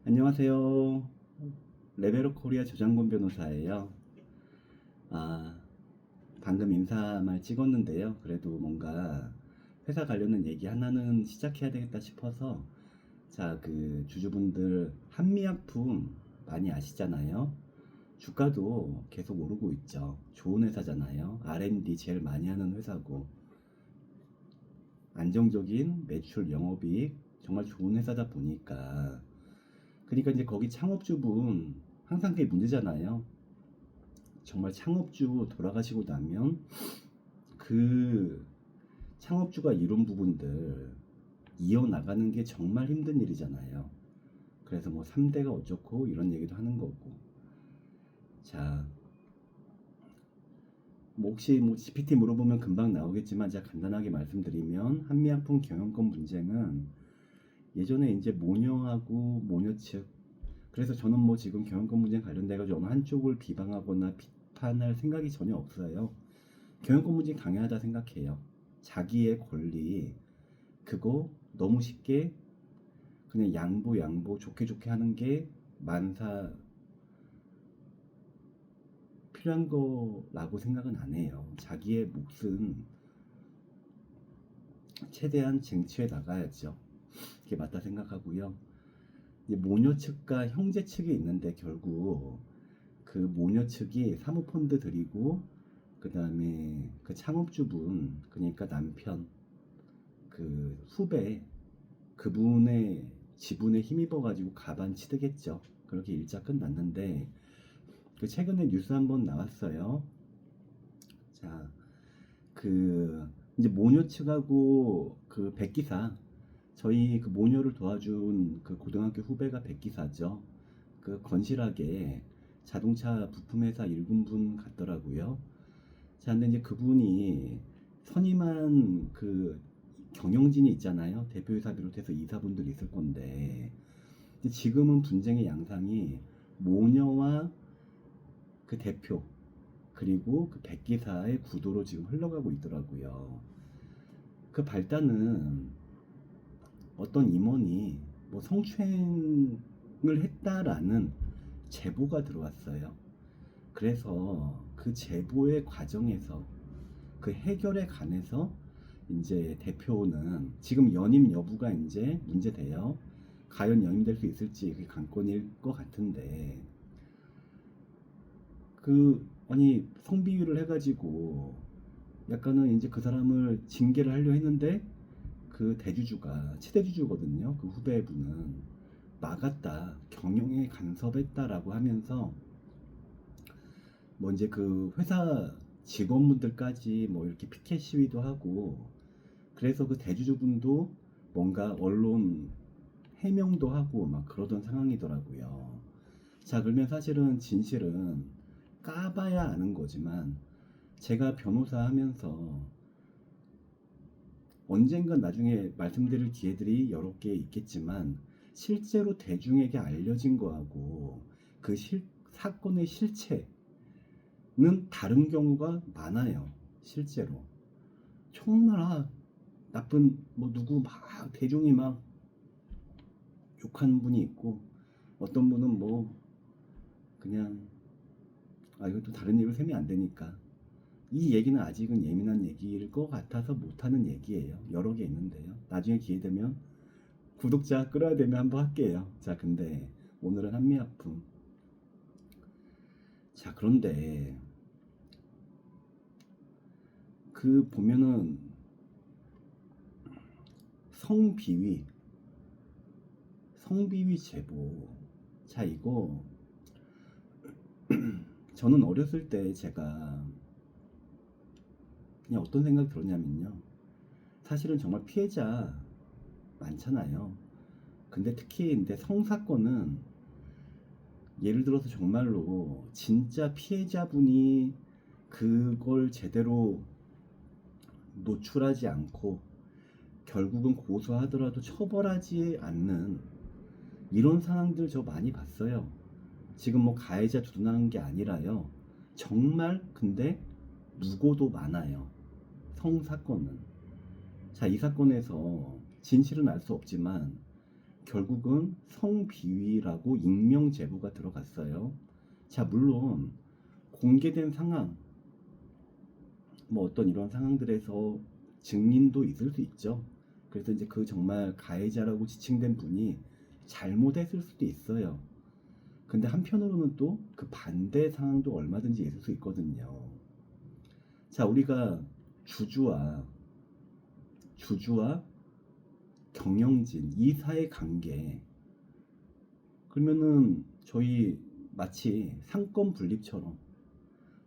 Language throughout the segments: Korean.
안녕하세요. 레벨업 코리아 조장곤 변호사예요. 아, 방금 인사말 찍었는데요. 그래도 뭔가 회사 관련된 얘기 하나는 시작해야 되겠다 싶어서 주주분들 한미약품 많이 아시잖아요. 주가도 계속 오르고 있죠. 좋은 회사잖아요. R&D 제일 많이 하는 회사고 안정적인 매출 영업이익 정말 좋은 회사다 보니까 그러니까 이제 거기 창업주분 항상 그게 문제잖아요. 정말 창업주 돌아가시고 나면 그 창업주가 이룬 부분들 이어나가는 게 정말 힘든 일이잖아요. 그래서 뭐 3대가 어쩌고 이런 얘기도 하는 거고. 자, 뭐 혹시 뭐 GPT 물어보면 금방 나오겠지만 제가 간단하게 말씀드리면 한미약품 경영권 분쟁은 예전에 이제 모녀하고 모녀 측, 그래서 저는 뭐 지금 경영권 분쟁 관련돼가지고 어느 한쪽을 비방하거나 비판할 생각이 전혀 없어요. 경영권 분쟁 당연하다 생각해요. 자기의 권리 그거 너무 쉽게 그냥 양보 좋게 좋게 하는 게 만사 필요한 거라고 생각은 안 해요. 자기의 몫은 최대한 쟁취해 나가야죠. 그게 맞다 생각하고요. 이제 모녀 측과 형제 측이 있는데 결국 그 모녀 측이 사모펀드 들이고 그 다음에 그 창업주분 그러니까 남편 그 후배 그분의 지분에 힘입어가지고 가반 취득했죠. 그렇게 일자 끝났는데 그 최근에 뉴스 한번 나왔어요. 자, 그 이제 모녀 측하고 그 백기사 저희 그 모녀를 도와준 그 고등학교 후배가 백기사죠. 그 건실하게 자동차 부품회사 일군분 같더라고요. 자, 근데 이제 그분이 선임한 그 경영진이 있잖아요. 대표이사 비롯해서 이사분들이 있을 건데 지금은 분쟁의 양상이 모녀와 그 대표 그리고 그 백기사의 구도로 지금 흘러가고 있더라고요. 그 발단은 어떤 임원이 뭐 성추행을 했다라는 제보가 들어왔어요. 그래서 그 제보의 과정에서 그 해결에 관해서 이제 대표는 지금 연임 여부가 이제 문제돼요. 과연 연임될 수 있을지 그게 관건일 것 같은데 그 아니 성비위를 해가지고 약간은 이제 그 사람을 징계를 하려 했는데 그 대주주가 최대주주거든요. 그 후배분은 막았다, 경영에 간섭했다라고 하면서 뭐 이제 그 회사 직원분들까지 뭐 이렇게 피켓 시위도 하고 그래서 그 대주주분도 뭔가 언론 해명도 하고 막 그러던 상황이더라고요. 자, 그러면 사실은 진실은 까봐야 아는 거지만 제가 변호사 하면서 언젠간 나중에 말씀드릴 기회들이 여러 개 있겠지만 실제로 대중에게 알려진 거하고 그 사건의 실체는 다른 경우가 많아요. 실제로 정말 나쁜 뭐 누구 막 대중이 막 욕하는 분이 있고 어떤 분은 뭐 그냥 이것도 다른 일을 세면 안 되니까 이 얘기는 아직은 예민한 얘기일 것 같아서 못하는 얘기예요. 여러 개 있는데요. 나중에 기회 되면 구독자 끌어야 되면 한번 할게요. 자, 근데 오늘은 한미약품. 자, 그런데 그 보면은 성비위, 성비위 제보. 자, 이거 저는 어렸을 때 제가 그냥 어떤 생각이 들었냐면요. 사실은 정말 피해자 많잖아요. 근데 특히 근데 성사건은 예를 들어서 정말로 진짜 피해자분이 그걸 제대로 노출하지 않고 결국은 고소하더라도 처벌하지 않는 이런 상황들 저 많이 봤어요. 지금 뭐 가해자 두둔하는 게 아니라요. 정말 근데 무고도 많아요. 성사건은. 자, 이 사건에서 진실은 알 수 없지만 결국은 성비위라고 익명 제보가 들어갔어요. 자, 물론 공개된 상황, 뭐 어떤 이런 상황들에서 증인도 있을 수 있죠. 그래서 이제 그 정말 가해자라고 지칭된 분이 잘못했을 수도 있어요. 근데 한편으로는 또 그 반대 상황도 얼마든지 있을 수 있거든요. 자, 우리가 주주와 경영진 이 사이 관계, 그러면은 저희 마치 상권 분립처럼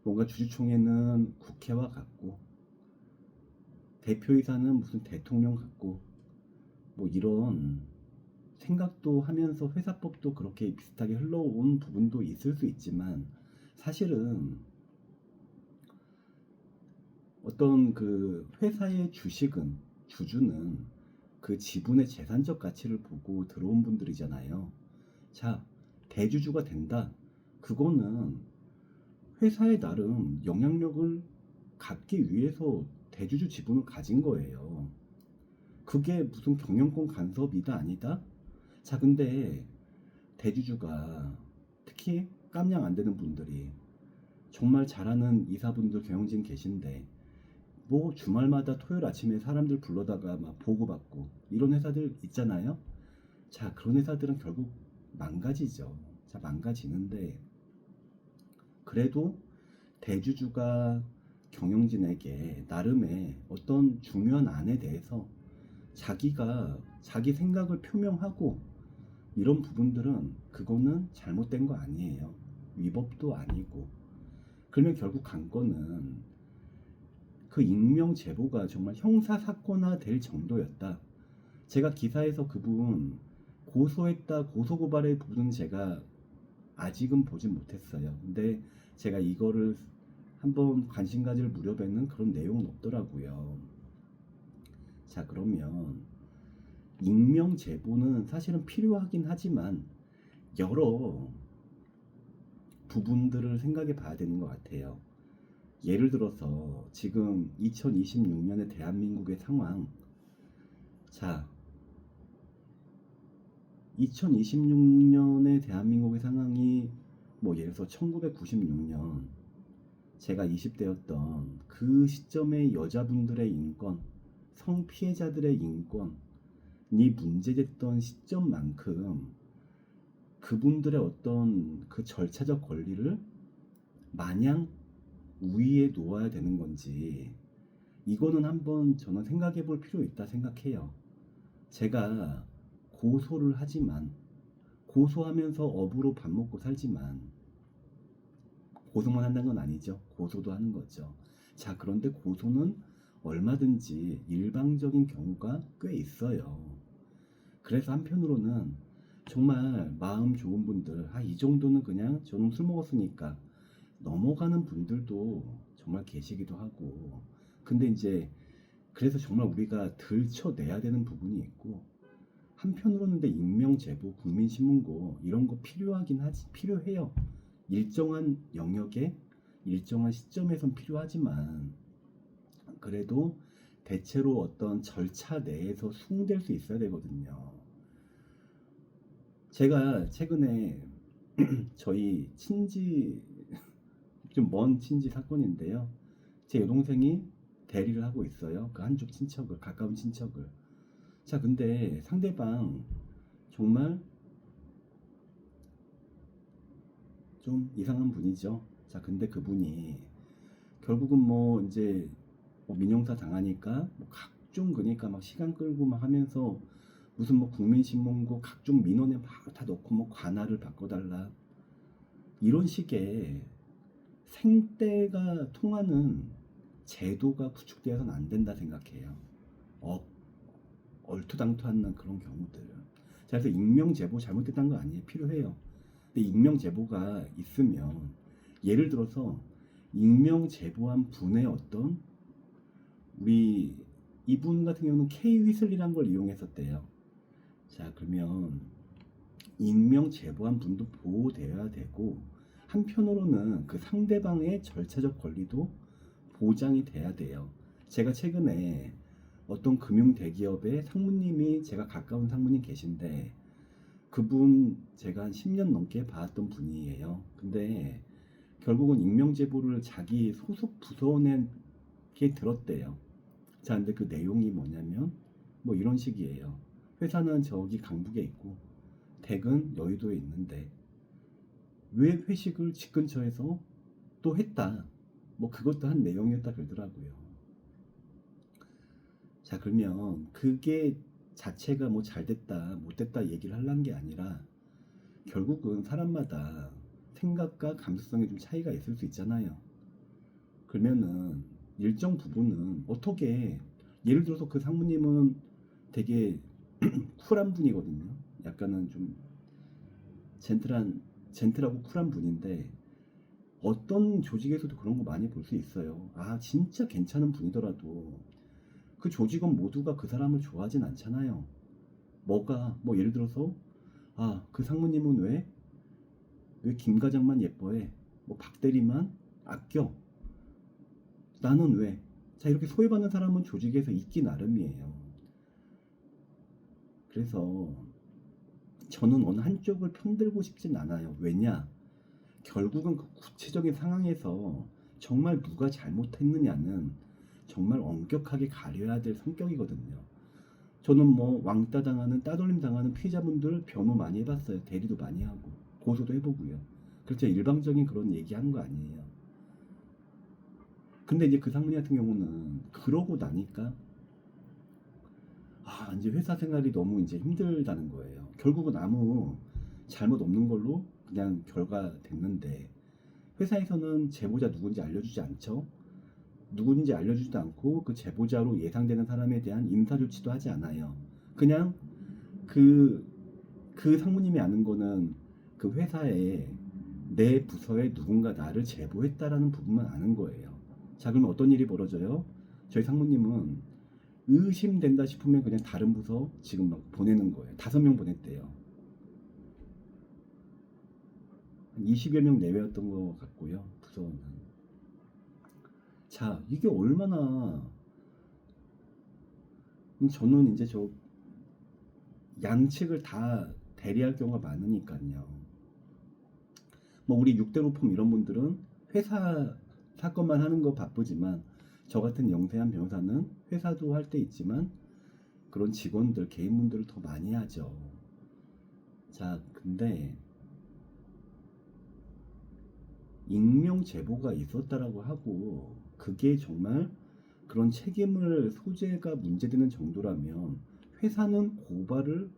뭔가 주주총회는 국회와 같고 대표이사는 무슨 대통령 같고 뭐 이런 생각도 하면서 회사법도 그렇게 비슷하게 흘러온 부분도 있을 수 있지만, 사실은 어떤 그 회사의 주주는 그 지분의 재산적 가치를 보고 들어온 분들이잖아요. 자, 대주주가 된다. 그거는 회사의 나름 영향력을 갖기 위해서 대주주 지분을 가진 거예요. 그게 무슨 경영권 간섭이다 아니다? 자, 근데 대주주가 특히 깜냥 안 되는 분들이 정말 잘하는 이사분들 경영진 계신데 뭐 주말마다 토요일 아침에 사람들 불러다가 막 보고받고 이런 회사들 있잖아요. 자, 그런 회사들은 결국 망가지죠. 자, 망가지는데 그래도 대주주가 경영진에게 나름의 어떤 중요한 안에 대해서 자기 생각을 표명하고 이런 부분들은 그거는 잘못된 거 아니에요. 위법도 아니고. 그러면 결국 관건은 그 익명 제보가 정말 형사 사건화 될 정도였다. 제가 기사에서 그분 고소했다 고소고발의 부분은 제가 아직은 보진 못했어요. 근데 제가 이거를 한번 관심 가질 무렵에는 그런 내용은 없더라고요. 자, 그러면 익명 제보는 사실은 필요하긴 하지만 여러 부분들을 생각해 봐야 되는 것 같아요. 예를 들어서 지금 2026년의 대한민국의 상황, 자, 2026년의 대한민국의 상황이 뭐 예를 들어서 1996년 제가 20대였던 그 시점의 여자분들의 인권, 성피해자들의 인권이 문제됐던 시점만큼 그분들의 어떤 그 절차적 권리를 마냥 우위에 놓아야 되는 건지, 이거는 한번 저는 생각해 볼 필요 있다 생각해요. 제가 고소를 하지만, 고소하면서 업으로 밥 먹고 살지만 고소만 한다는 건 아니죠. 고소도 하는 거죠. 자, 그런데 고소는 얼마든지 일방적인 경우가 꽤 있어요. 그래서 한편으로는 정말 마음 좋은 분들, 이 정도는 그냥 저는 술 먹었으니까 넘어가는 분들도 정말 계시기도 하고. 근데 이제 그래서 정말 우리가 들춰내야 되는 부분이 있고, 한편으로는 근데 익명 제보, 국민신문고 이런 거 필요해요. 일정한 영역에 일정한 시점에선 필요하지만 그래도 대체로 어떤 절차 내에서 수긍될 수 있어야 되거든요. 제가 최근에 저희 친지, 좀 먼 친지 사건인데요. 제 여동생이 대리를 하고 있어요. 그 한쪽 친척을, 가까운 친척을. 자, 근데 상대방 정말 좀 이상한 분이죠. 자, 근데 그분이 결국은 뭐 이제 뭐 민영사 당하니까 뭐 각종, 그러니까 막 시간 끌고 막 하면서 무슨 뭐 국민신문고 각종 민원에 막 다 넣고 뭐 관할을 바꿔달라 이런 식의 생떼가 통하는 제도가 구축되어서는 안 된다 생각해요. 어, 얼토당토하는 그런 경우들. 자, 그래서 익명 제보 잘못됐다는 거 아니에요. 필요해요. 근데 익명 제보가 있으면 예를 들어서 익명 제보한 분의 어떤, 우리 이분 같은 경우는 K 휘슬이란 걸 이용했었대요. 자, 그러면 익명 제보한 분도 보호되어야 되고 한편으로는 그 상대방의 절차적 권리도 보장이 돼야 돼요. 제가 최근에 어떤 금융 대기업의 상무님이, 제가 가까운 상무님 계신데 그분 제가 한 10년 넘게 봐왔던 분이에요. 근데 결국은 익명 제보를 자기 소속 부서원에게 들었대요. 자, 근데 그 내용이 뭐냐면 뭐 이런 식이에요. 회사는 저기 강북에 있고 댁은 여의도에 있는데 왜 회식을 집 근처에서 또 했다. 뭐 그것도 한 내용이었다 그러더라고요. 자, 그러면 그게 자체가 뭐 잘 됐다, 못 됐다 얘기를 하려는 게 아니라 결국은 사람마다 생각과 감수성에 좀 차이가 있을 수 있잖아요. 그러면은 일정 부분은 어떻게 예를 들어서 그 상무님은 되게 쿨한 분이거든요. 약간은 좀 젠틀하고 쿨한 분인데 어떤 조직에서도 그런 거 많이 볼 수 있어요. 아, 진짜 괜찮은 분이더라도 그 조직원 모두가 그 사람을 좋아하진 않잖아요. 뭐가 뭐 예를 들어서 아, 그 상무님은 왜 김 과장만 예뻐해? 뭐 박 대리만 아껴? 나는 왜? 자, 이렇게 소외받는 사람은 조직에서 있기 나름이에요. 그래서 저는 어느 한쪽을 편들고 싶진 않아요. 왜냐? 결국은 그 구체적인 상황에서 정말 누가 잘못했느냐는 정말 엄격하게 가려야 될 성격이거든요. 저는 뭐 왕따 당하는 따돌림 당하는 피해자분들 변호 많이 해봤어요. 대리도 많이 하고 고소도 해보고요. 그렇죠. 일방적인 그런 얘기하는 거 아니에요. 근데 이제 그 상무님 같은 경우는 그러고 나니까 아, 이제 회사 생활이 너무 이제 힘들다는 거예요. 결국은 아무 잘못 없는 걸로 그냥 결과 됐는데 회사에서는 제보자 누군지 알려주지 않죠. 누군지 알려주지도 않고 그 제보자로 예상되는 사람에 대한 인사 조치도 하지 않아요. 그냥 그, 그 상무님이 아는 거는 그 회사에 내 부서에 누군가 나를 제보했다라는 부분만 아는 거예요. 자, 그러면 어떤 일이 벌어져요? 저희 상무님은 의심된다 싶으면 그냥 다른 부서 지금 막 보내는 거예요. 5명 보냈대요. 한 20여 명 내외였던 것 같고요. 부서는. 자, 이게 얼마나 저는 이제 저 양측을 다 대리할 경우가 많으니까요. 뭐 우리 6대 로펌 이런 분들은 회사 사건만 하는 거 바쁘지만 저 같은 영세한 변호사는 회사도 할 때 있지만 그런 직원들 개인분들을 더 많이 하죠. 자, 근데 익명 제보가 있었다라고 하고 그게 정말 그런 책임을 소재가 문제되는 정도라면 회사는 고발을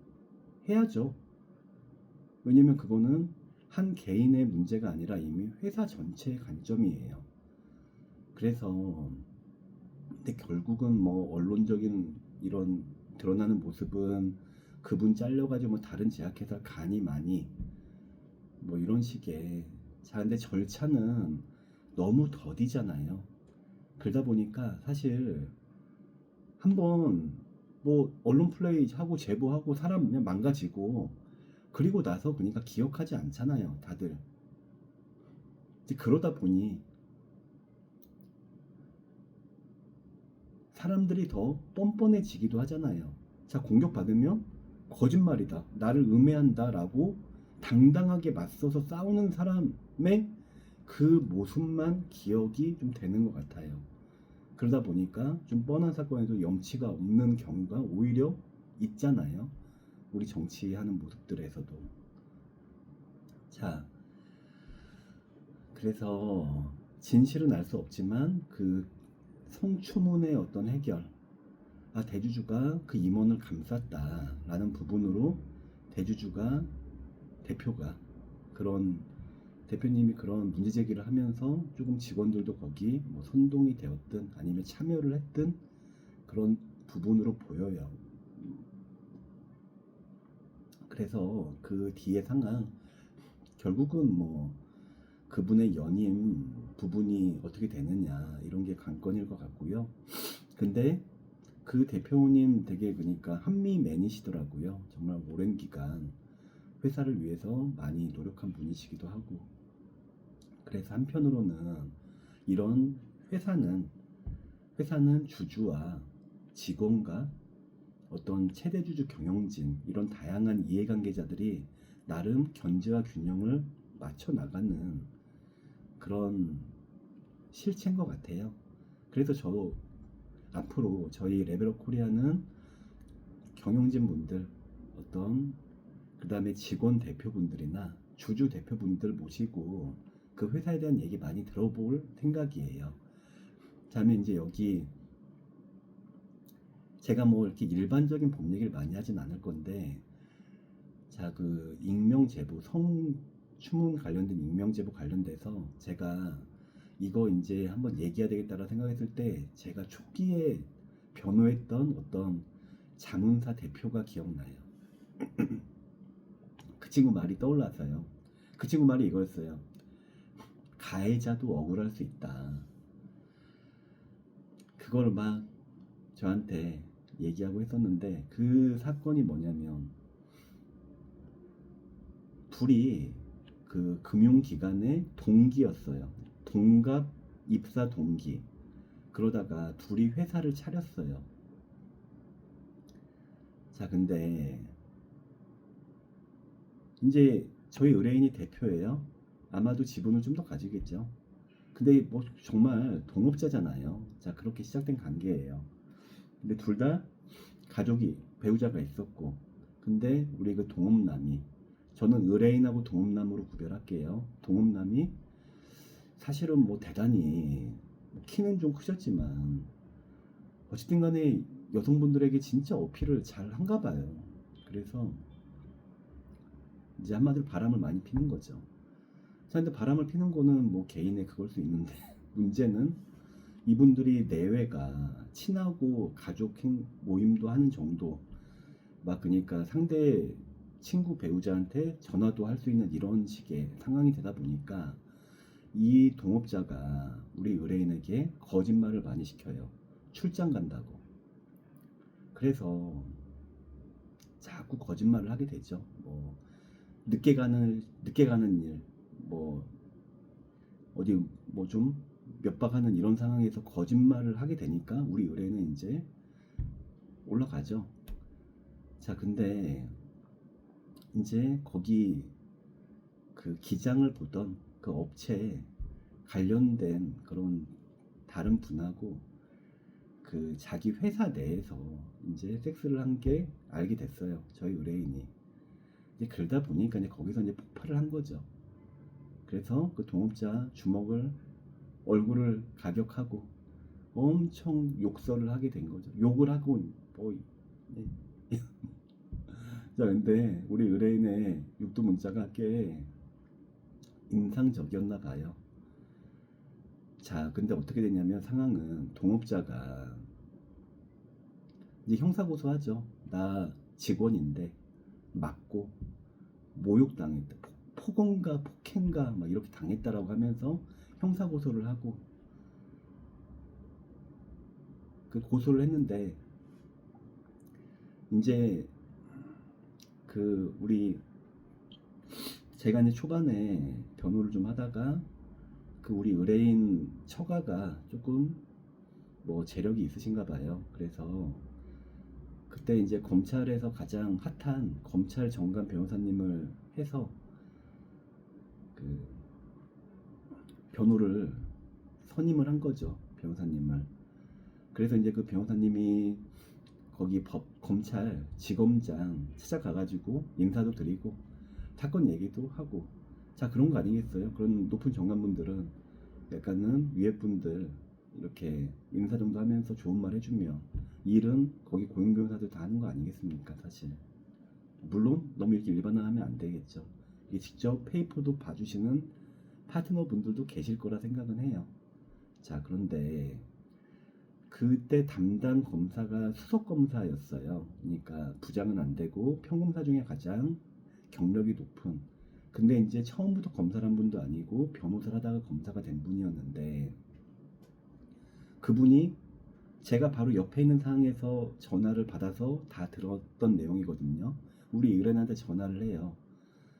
해야죠. 왜냐면 그거는 한 개인의 문제가 아니라 이미 회사 전체의 관점이에요. 그래서 근데 결국은 뭐 언론적인 이런 드러나는 모습은 그분 잘려가지고 뭐 다른 제약회사 가니 많이 뭐 이런 식의 자 근데 절차는 너무 더디잖아요. 그러다 보니까 사실 한번 뭐 언론 플레이 하고 제보하고 사람 그냥 망가지고 그리고 나서 그러니까 기억하지 않잖아요 다들. 이제 그러다 보니 사람들이 더 뻔뻔해지기도 하잖아요. 자, 공격받으면 거짓말이다. 나를 음해한다라고 당당하게 맞서서 싸우는 사람의 그 모습만 기억이 좀 되는 것 같아요. 그러다 보니까 좀 뻔한 사건에도 염치가 없는 경우가 오히려 있잖아요. 우리 정치하는 모습들에서도. 자, 그래서 진실은 알 수 없지만 그 성추문의 어떤 해결, 아, 대주주가 그 임원을 감쌌다라는 부분으로 대주주가 대표가 그런 대표님이 그런 문제 제기를 하면서 조금 직원들도 거기 뭐 선동이 되었든 아니면 참여를 했든 그런 부분으로 보여요. 그래서 그 뒤에 상황 결국은 뭐 그분의 연임 부분이 어떻게 되느냐 이런 게 관건일 것 같고요. 근데 그 대표님 되게 그러니까 한미맨이시더라고요. 정말 오랜 기간 회사를 위해서 많이 노력한 분이시기도 하고 그래서 한편으로는 이런 회사는 주주와 직원과 어떤 체대주주 경영진 이런 다양한 이해관계자들이 나름 견제와 균형을 맞춰 나가는 그런 실체인 것 같아요. 그래서 저 앞으로 저희 레벨업 코리아는 경영진 분들 어떤 그 다음에 직원 대표분들이나 주주 대표분들 모시고 그 회사에 대한 얘기 많이 들어볼 생각이에요. 다음에 이제 여기 제가 뭐 이렇게 일반적인 법 얘기를 많이 하진 않을 건데, 자, 그 익명제보, 성추문 관련된 익명제보 관련돼서 제가 이거 이제 한번 얘기해야 되겠다라고 생각했을 때 제가 초기에 변호했던 어떤 자문사 대표가 기억나요. 그 친구 말이 떠올랐어요. 그 친구 말이 이거였어요. 가해자도 억울할 수 있다. 그걸 막 저한테 얘기하고 했었는데, 그 사건이 뭐냐면 둘이 그 금융기관의 동기였어요. 동갑 입사 동기. 그러다가 둘이 회사를 차렸어요. 자, 근데 이제 저희 의뢰인이 대표예요. 아마도 지분을 좀 더 가지겠죠. 근데 뭐 정말 동업자잖아요. 자, 그렇게 시작된 관계예요. 근데 둘 다 가족이 배우자가 있었고, 근데 우리 그 동업남이, 저는 의뢰인하고 동업남으로 구별할게요. 동업남이 사실은 뭐 대단히 키는 좀 크셨지만 어쨌든 간에 여성분들에게 진짜 어필을 잘 한가 봐요. 그래서 이제 한마디로 바람을 많이 피는 거죠. 자, 근데 바람을 피는 거는 뭐 개인의 그걸 수 있는데 문제는 이분들이 내외가 친하고 가족 모임도 하는 정도, 막 그러니까 상대 친구 배우자한테 전화도 할 수 있는 이런 식의 상황이 되다 보니까 이 동업자가 우리 의뢰인에게 거짓말을 많이 시켜요. 출장 간다고. 그래서 자꾸 거짓말을 하게 되죠. 뭐 늦게 가는 일, 뭐 어디 뭐 좀 몇박하는 이런 상황에서 거짓말을 하게 되니까 우리 의뢰는 이제 올라가죠. 자, 근데 이제 거기 그 기장을 보던 그 업체에 관련된 그런 다른 분하고 그 자기 회사 내에서 이제 섹스를 한 게 알게 됐어요. 저희 의뢰인이. 이제 그러다 보니까 이제 거기서 이제 폭발을 한 거죠. 그래서 그 동업자 주먹을 얼굴을 가격하고 엄청 욕설을 하게 된 거죠. 욕을 하고 뭐 자, 근데 우리 의뢰인의 육두 문자가 꽤 인상적이었나 봐요. 자, 근데 어떻게 됐냐면 상황은 동업자가 이제 형사고소하죠. 나 직원인데 맞고 모욕당했다. 폭언가 폭행가 막 이렇게 당했다라고 하면서 형사고소를 하고 그 고소를 했는데 이제 그 우리 제가 이제 초반에 변호를 좀 하다가 그 우리 의뢰인 처가가 조금 뭐 재력이 있으신가 봐요. 그래서 그때 이제 검찰에서 가장 핫한 검찰 정관 변호사님을 해서 그 변호를 선임을 한 거죠. 변호사님을. 그래서 이제 그 변호사님이 거기 검찰 지검장 찾아가가지고 인사도 드리고 사건 얘기도 하고, 자, 그런 거 아니겠어요? 그런 높은 정관분들은 약간은 위에 분들 이렇게 인사 정도 하면서 좋은 말 해주면 일은 거기 고용 변호사들 다 하는 거 아니겠습니까? 사실 물론 너무 이렇게 일반화하면 안 되겠죠. 직접 페이퍼도 봐주시는 파트너 분들도 계실 거라 생각은 해요. 자, 그런데 그때 담당 검사가 수석 검사였어요. 그러니까 부장은 안 되고 평검사 중에 가장 경력이 높은, 근데 이제 처음부터 검사란 분도 아니고 변호사를 하다가 검사가 된 분이었는데, 그분이 제가 바로 옆에 있는 상황에서 전화를 받아서 다 들었던 내용이거든요. 우리 의뢰인한테 전화를 해요.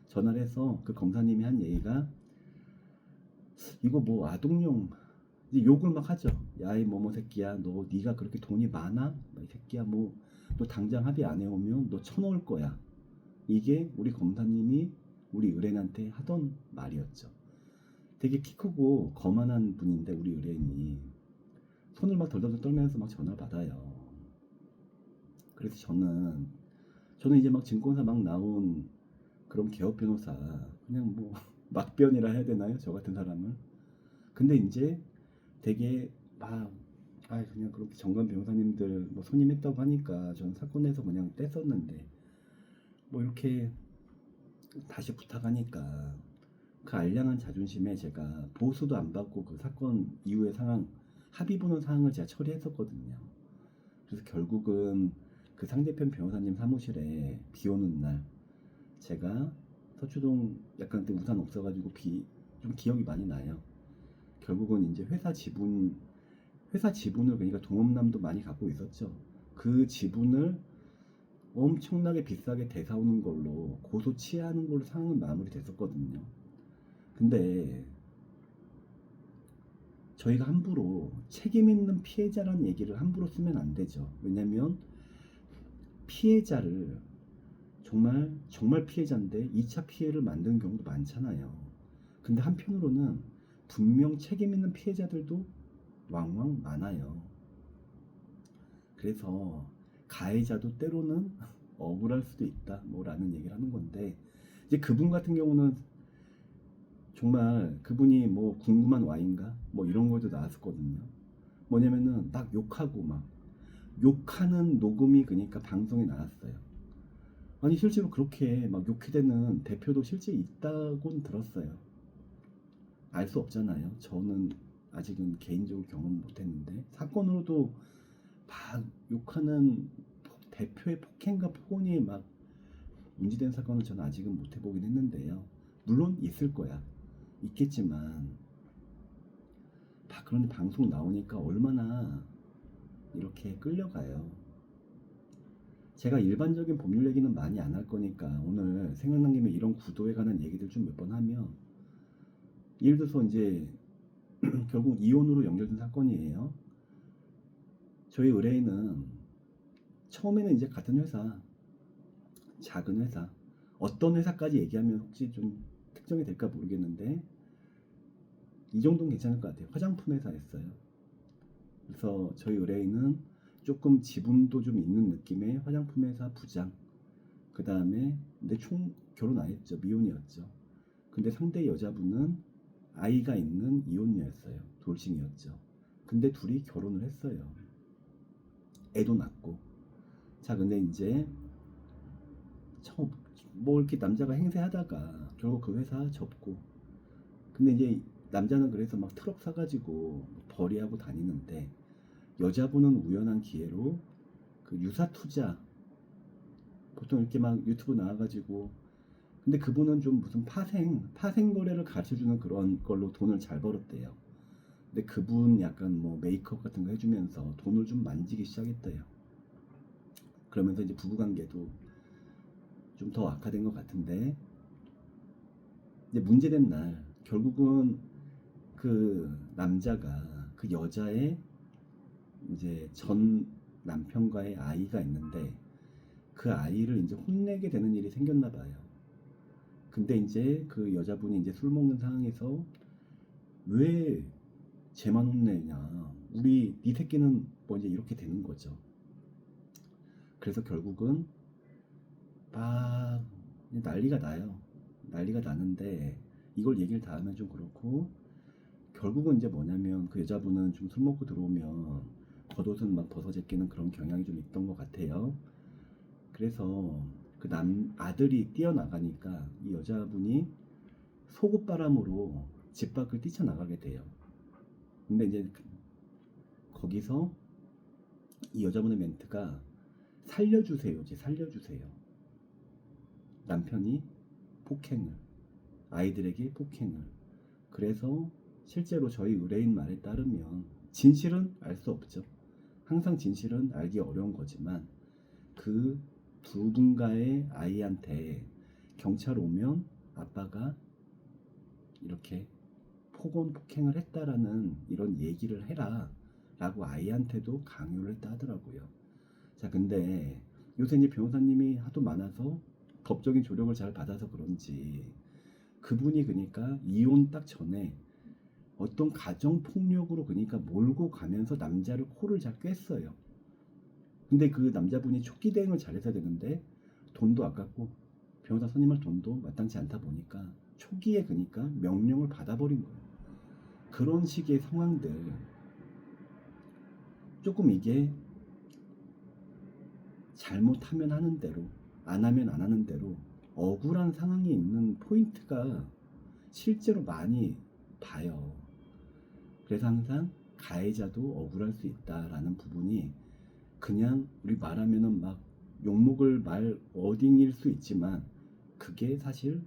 전화를 해서 그 검사님이 한 얘기가 이거 뭐 아동용, 이제 욕을 막 하죠. 야이 뭐뭐 새끼야, 너 네가 그렇게 돈이 많아? 이 새끼야 뭐 너 당장 합의 안 해오면 너 쳐놓을 거야. 이게 우리 검사님이 우리 의뢰인한테 하던 말이었죠. 되게 키 크고 거만한 분인데 우리 의뢰인이 손을 막 덜덜 떨면서 막 전화를 받아요. 그래서 저는 이제 막 증권사 막 나온 그런 개업 변호사, 그냥 뭐 막변이라 해야 되나요? 저 같은 사람을. 근데 이제 되게 막 그냥 그렇게 정관 변호사님들 뭐 선임했다고 하니까 저는 사건에서 그냥 뗐었는데 뭐 이렇게 다시 부탁하니까 그 알량한 자존심에 제가 보수도 안 받고 그 사건 이후의 상황, 합의 보는 사항을 제가 처리했었거든요. 그래서 결국은 그 상대편 변호사님 사무실에 비 오는 날 제가 서초동 약간 그때 우산 없어가지고 좀 기억이 많이 나요. 결국은 이제 회사 지분을 그러니까 동업남도 많이 갖고 있었죠. 그 지분을 엄청나게 비싸게 대사오는 걸로 고소 취하는 걸로 상황은 마무리됐었거든요. 근데 저희가 함부로 책임 있는 피해자라는 얘기를 함부로 쓰면 안 되죠. 왜냐면 피해자를 정말 피해자인데 2차 피해를 만드는 경우도 많잖아요. 근데 한편으로는 분명 책임 있는 피해자들도 왕왕 많아요. 그래서 가해자도 때로는 억울할 수도 있다 뭐라는 얘기를 하는 건데, 이제 그분 같은 경우는 정말 그분이 뭐 궁금한 와인가 뭐 이런 것도 나왔었거든요. 뭐냐면은 막 욕하고 막 욕하는 녹음이 그러니까 방송에 나왔어요. 아니 실제로 그렇게 막 욕해대는 대표도 실제 있다고는 들었어요. 알 수 없잖아요. 저는 아직은 개인적으로 경험 못했는데 사건으로도 막 욕하는 대표의 폭행과 폭언이 막 문제된 사건을 저는 아직은 못 해보긴 했는데요. 물론 있을 거야. 있겠지만 그런데 방송 나오니까 얼마나 이렇게 끌려가요. 제가 일반적인 법률 얘기는 많이 안 할 거니까 오늘 생각난 김에 이런 구도에 관한 얘기들 좀 몇 번 하면, 예를 들어서 이제 결국 이혼으로 연결된 사건이에요. 저희 의뢰인은 처음에는 이제 같은 회사, 작은 회사, 어떤 회사까지 얘기하면 혹시 좀 특정이 될까 모르겠는데 이 정도는 괜찮을 것 같아요. 화장품 회사였어요. 그래서 저희 의뢰인은 조금 지분도 좀 있는 느낌의 화장품 회사 부장, 그 다음에 근데 결혼 안 했죠. 미혼이었죠. 근데 상대 여자분은 아이가 있는 이혼녀였어요. 돌싱이었죠. 근데 둘이 결혼을 했어요. 애도 낳고. 자, 근데 이제 처음 뭐 이렇게 남자가 행세하다가 결국 그 회사 접고, 근데 이제 남자는 그래서 막 트럭 사가지고 벌이하고 다니는데 여자분은 우연한 기회로 그 유사 투자, 보통 이렇게 막 유튜브 나와가지고, 근데 그분은 좀 무슨 파생 거래를 가르쳐주는 그런 걸로 돈을 잘 벌었대요. 근데 그분 약간 뭐 메이크업 같은 거 해주면서 돈을 좀 만지기 시작했대요. 그러면서 이제 부부관계도 좀 더 악화된 것 같은데, 이제 문제된 날 결국은 그 남자가 그 여자의 이제 전 남편과의 아이가 있는데 그 아이를 이제 혼내게 되는 일이 생겼나 봐요. 근데 이제 그 여자분이 이제 술 먹는 상황에서 왜 쟤만 혼내냐, 네 새끼는 뭐 이제 이렇게 되는 거죠. 그래서 결국은 막 난리가 나요. 난리가 나는데 이걸 얘기를 다 하면 좀 그렇고, 결국은 이제 뭐냐면 그 여자분은 좀 술 먹고 들어오면 겉옷은 막 벗어제끼는 그런 경향이 좀 있던 것 같아요. 그래서 그 아들이 뛰어나가니까 이 여자분이 속옷바람으로 집 밖을 뛰쳐나가게 돼요. 근데 이제 거기서 이 여자분의 멘트가 살려주세요, 살려주세요. 남편이 폭행을, 아이들에게 폭행을. 그래서 실제로 저희 의뢰인 말에 따르면 진실은 알 수 없죠. 항상 진실은 알기 어려운 거지만 그 두 분가의 아이한테 경찰 오면 아빠가 이렇게 폭행을 했다라는 이런 얘기를 해라 라고 아이한테도 강요를 했다 하더라고요. 자, 근데 요새 이제 변호사님이 하도 많아서 법적인 조력을 잘 받아서 그런지 그분이 그러니까 이혼 딱 전에 어떤 가정 폭력으로 그러니까 몰고 가면서 남자를 코를 잘 꿰어요. 근데 그 남자분이 초기 대응을 잘해서 되는데 돈도 아깝고 변호사 선임할 돈도 마땅치 않다 보니까 초기에 그러니까 명령을 받아버린 거예요. 그런 식의 상황들 조금 이게 잘못하면 하는 대로 안 하면 안 하는 대로 억울한 상황이 있는 포인트가 실제로 많이 봐요. 그래서 항상 가해자도 억울할 수 있다라는 부분이 그냥 우리 말하면은 막 욕먹을 말 워딩일 수 있지만 그게 사실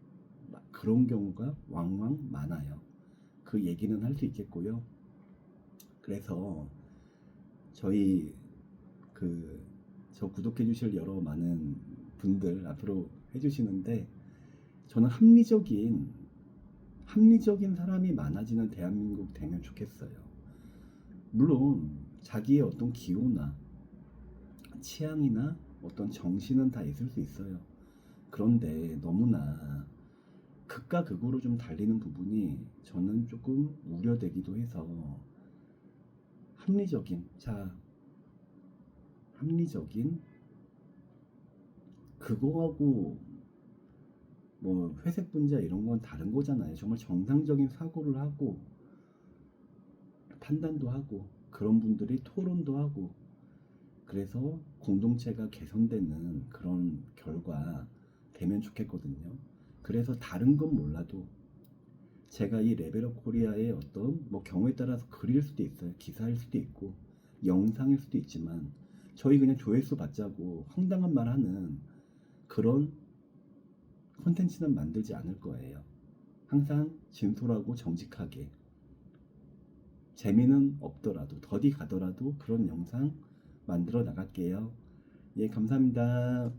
그런 경우가 왕왕 많아요. 그 얘기는 할 수 있겠고요. 그래서 저희 저 구독해 주실 여러 많은 분들 앞으로 해주시는데 저는 합리적인 사람이 많아지는 대한민국 되면 좋겠어요. 물론 자기의 어떤 기호나 취향이나 어떤 정신은 다 있을 수 있어요. 그런데 너무나 극과 극으로 좀 달리는 부분이 저는 조금 우려되기도 해서 합리적인 그거하고 뭐 회색 분자 이런 건 다른 거잖아요. 정말 정상적인 사고를 하고 판단도 하고 그런 분들이 토론도 하고 그래서 공동체가 개선되는 그런 결과 되면 좋겠거든요. 그래서 다른 건 몰라도 제가 이 레벨업 코리아의 어떤 뭐 경우에 따라서 글일 수도 있어요. 기사일 수도 있고 영상일 수도 있지만 저희 그냥 조회수 받자고 황당한 말 하는 그런 콘텐츠는 만들지 않을 거예요. 항상 진솔하고 정직하게 재미는 없더라도 더디 가더라도 그런 영상 만들어 나갈게요. 예, 감사합니다.